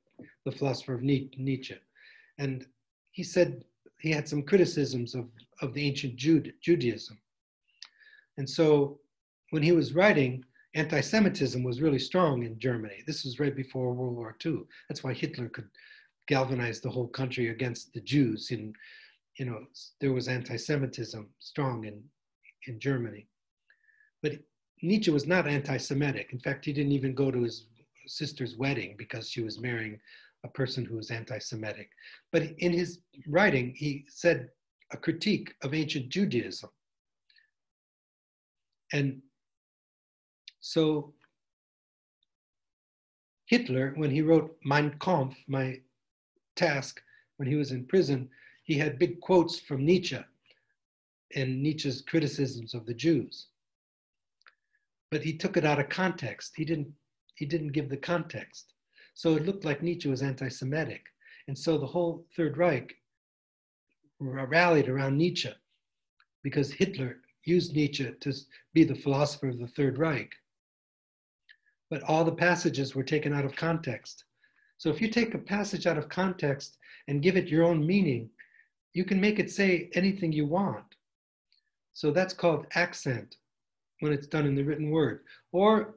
the philosopher of Nietzsche. And he said he had some criticisms of the ancient Judaism. And so when he was writing, anti-Semitism was really strong in Germany. This was right before World War II. That's why Hitler could galvanize the whole country against the Jews. There was anti-Semitism strong in Germany. But Nietzsche was not anti-Semitic. In fact, he didn't even go to his sister's wedding because she was marrying a person who was anti-Semitic. But in his writing, he said a critique of ancient Judaism. And so Hitler, when he wrote Mein Kampf, my task, when he was in prison, he had big quotes from Nietzsche and Nietzsche's criticisms of the Jews. But he took it out of context. He didn't give the context. So it looked like Nietzsche was anti-Semitic. And so the whole Third Reich rallied around Nietzsche because Hitler used Nietzsche to be the philosopher of the Third Reich. But all the passages were taken out of context. So if you take a passage out of context and give it your own meaning, you can make it say anything you want. So that's called accent when it's done in the written word. Or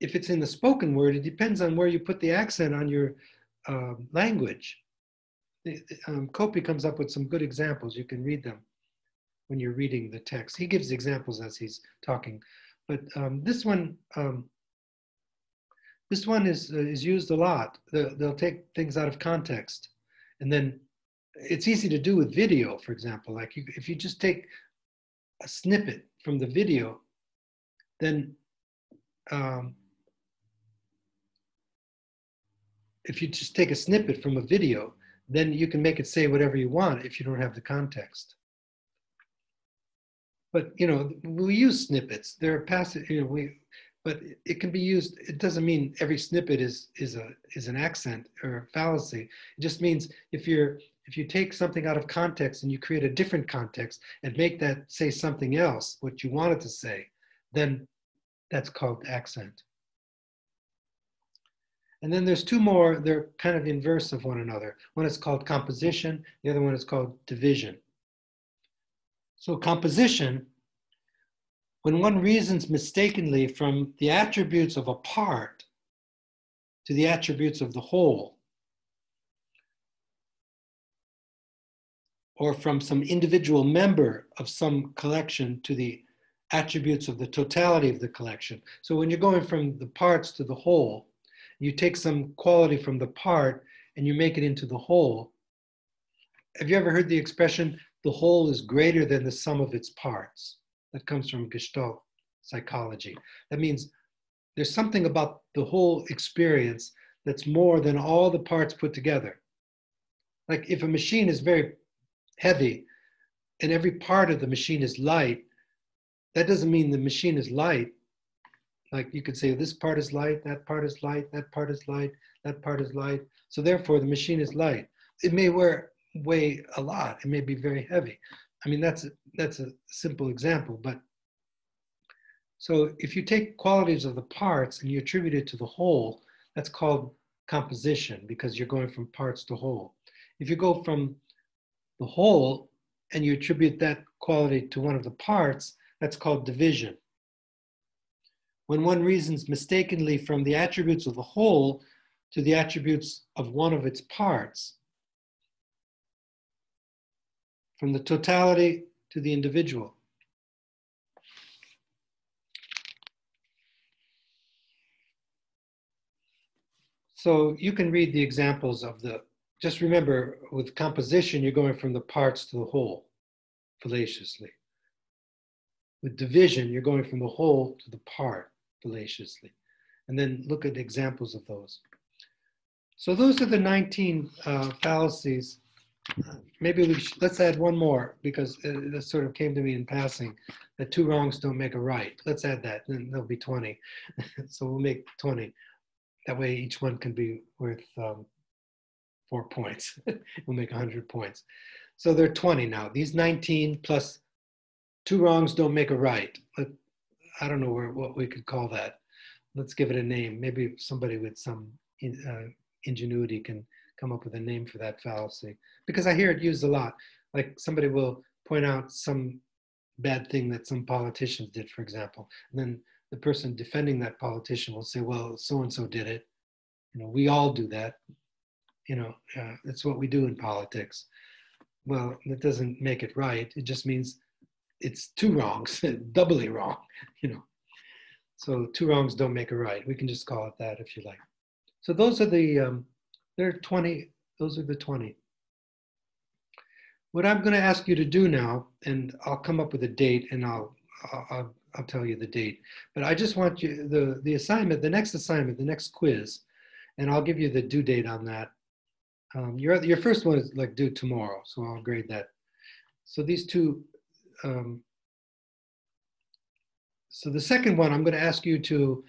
if it's in the spoken word, it depends on where you put the accent on your language. Copy comes up with some good examples. You can read them when you're reading the text. He gives examples as he's talking. But this one is used a lot. They'll take things out of context. And then it's easy to do with video, for example. Like if you just take a snippet from the video, then if you just take a snippet from a video, then you can make it say whatever you want if you don't have the context. But we use snippets. There are passages, but it can be used. It doesn't mean every snippet is an accent or a fallacy. It just means if you take something out of context and you create a different context and make that say something else, what you want it to say, then that's called accent. And then there's two more, they're kind of inverse of one another. One is called composition, the other one is called division. So composition When one reasons mistakenly from the attributes of a part to the attributes of the whole, or from some individual member of some collection to the attributes of the totality of the collection. So when you're going from the parts to the whole, you take some quality from the part and you make it into the whole. Have you ever heard the expression, the whole is greater than the sum of its parts? That comes from Gestalt psychology. That means there's something about the whole experience that's more than all the parts put together. Like if a machine is very heavy and every part of the machine is light, that doesn't mean the machine is light. Like you could say this part is light, that part is light, that part is light, that part is light. So therefore the machine is light. It may weigh a lot. It may be very heavy. I mean, that's a simple example, but so if you take qualities of the parts and you attribute it to the whole, that's called composition because you're going from parts to whole. If you go from the whole and you attribute that quality to one of the parts, that's called division. When one reasons mistakenly from the attributes of the whole to the attributes of one of its parts, from the totality to the individual. So you can read the examples of the, just remember with composition, you're going from the parts to the whole, fallaciously. With division, you're going from the whole to the part, fallaciously. And then look at examples of those. So those are the 19 fallacies. Maybe let's add one more because this sort of came to me in passing, that 2 wrongs don't make a right. Let's add that, then there'll be 20. So we'll make 20. That way each one can be worth 4 points. We'll make 100 points. So there are 20 now. These 19 plus 2 wrongs don't make a right. I don't know what we could call that. Let's give it a name. Maybe somebody with some ingenuity can come up with a name for that fallacy. Because I hear it used a lot. Like somebody will point out some bad thing that some politicians did, for example. And then the person defending that politician will say, well, so-and-so did it. You know, we all do that. You know, that's what we do in politics. Well, that doesn't make it right. It just means it's 2 wrongs, doubly wrong, you know. So 2 wrongs don't make a right. We can just call it that if you like. So those are the, there are 20, those are the 20. What I'm going to ask you to do now, and I'll come up with a date and I'll tell you the date, but I just want you, the assignment, the next quiz, and I'll give you the due date on that. Your first one is like due tomorrow, so I'll grade that. So these two, so the second one, I'm going to ask you to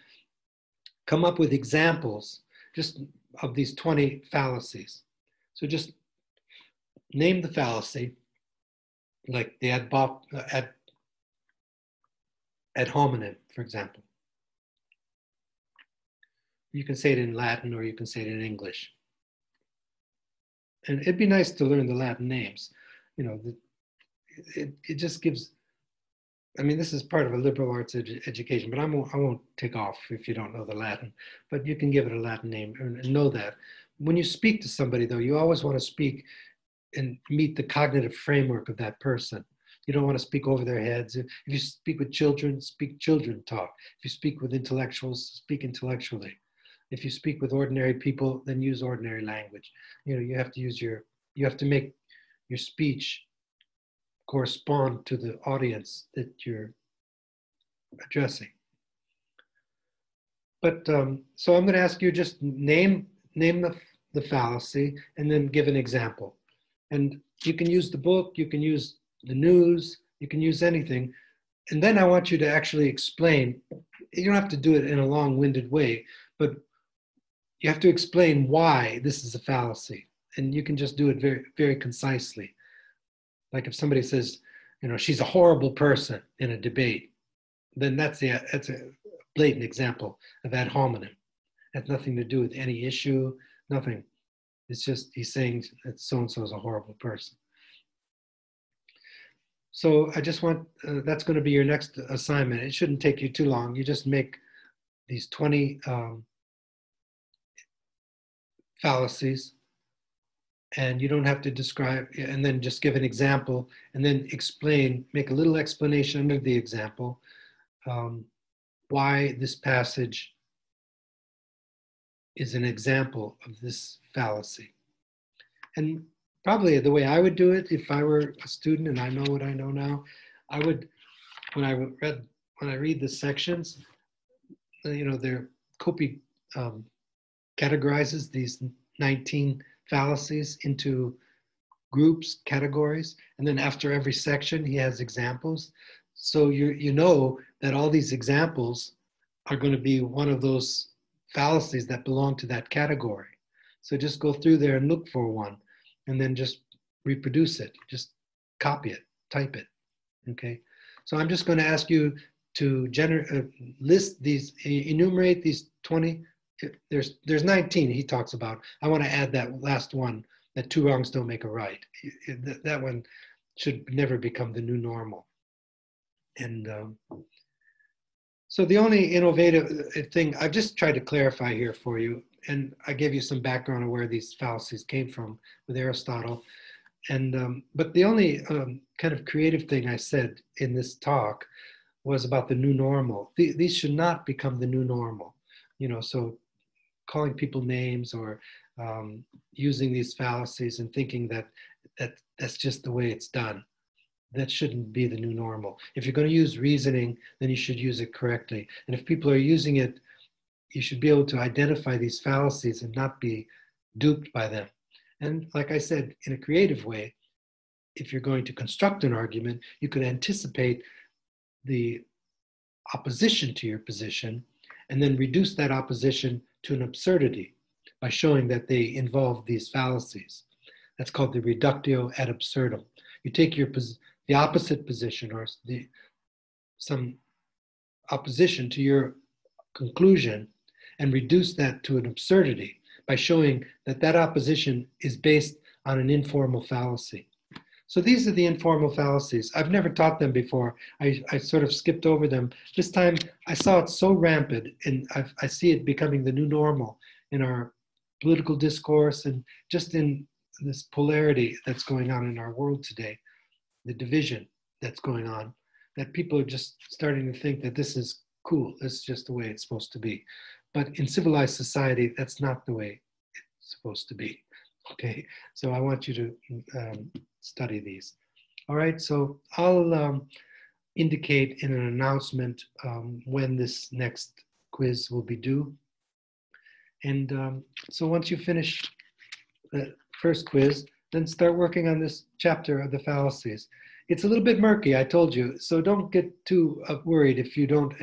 come up with examples just of these 20 fallacies. So just name the fallacy, like the ad hominem, for example. You can say it in Latin or you can say it in English. And it'd be nice to learn the Latin names. You know, it just gives, I mean, this is part of a liberal arts education, but I won't take off if you don't know the Latin, but you can give it a Latin name and know that. When you speak to somebody though, you always want to speak and meet the cognitive framework of that person. You don't want to speak over their heads. If you speak with children, speak children talk. If you speak with intellectuals, speak intellectually. If you speak with ordinary people, then use ordinary language. You know, you have to use you have to make your speech correspond to the audience that you're addressing. But so I'm going to ask you just name the fallacy and then give an example. And you can use the book, you can use the news, you can use anything. And then I want you to actually explain. You don't have to do it in a long-winded way, but you have to explain why this is a fallacy. And you can just do it very, very concisely. Like if somebody says, you know, she's a horrible person in a debate, then that's a blatant example of ad hominem. It has nothing to do with any issue, nothing. It's just he's saying that so-and-so is a horrible person. So I just want, that's going to be your next assignment. It shouldn't take you too long. You just make these 20 fallacies, and you don't have to describe, and then just give an example, and then explain, make a little explanation under the example, why this passage is an example of this fallacy. And probably the way I would do it, if I were a student and I know what I know now, I would, when I read the sections, they're Copy categorizes these 19 fallacies into groups, categories, and then after every section, he has examples. So you know that all these examples are going to be one of those fallacies that belong to that category. So just go through there and look for one, and then just reproduce it. Just copy it, type it. Okay. So I'm just going to ask you to list these, enumerate these 20. There's 19 he talks about. I want to add that last one, that 2 wrongs don't make a right. That one should never become the new normal. And so the only innovative thing, I've just tried to clarify here for you, and I gave you some background on where these fallacies came from with Aristotle. And but the only kind of creative thing I said in this talk was about the new normal. These should not become the new normal. So calling people names or using these fallacies and thinking that's just the way it's done. That shouldn't be the new normal. If you're going to use reasoning, then you should use it correctly. And if people are using it, you should be able to identify these fallacies and not be duped by them. And like I said, in a creative way, if you're going to construct an argument, you could anticipate the opposition to your position and then reduce that opposition to an absurdity by showing that they involve these fallacies. That's called the reductio ad absurdum. You take the opposite position or some opposition to your conclusion and reduce that to an absurdity by showing that opposition is based on an informal fallacy. So these are the informal fallacies. I've never taught them before. I sort of skipped over them. This time I saw it so rampant, and I see it becoming the new normal in our political discourse and just in this polarity that's going on in our world today, the division that's going on, that people are just starting to think that this is cool. This is just the way it's supposed to be. But in civilized society, that's not the way it's supposed to be. Okay, so I want you to study these. All right, so I'll indicate in an announcement when this next quiz will be due. And so once you finish the first quiz, then start working on this chapter of the fallacies. It's a little bit murky, I told you, so don't get too worried if you don't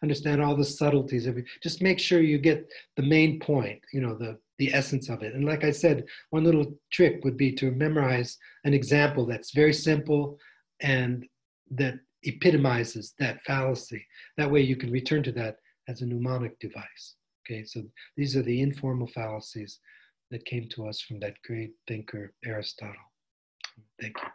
understand all the subtleties of it. Just make sure you get the main point, the essence of it. And like I said, one little trick would be to memorize an example that's very simple and that epitomizes that fallacy. That way you can return to that as a mnemonic device. Okay, so these are the informal fallacies that came to us from that great thinker, Aristotle. Thank you.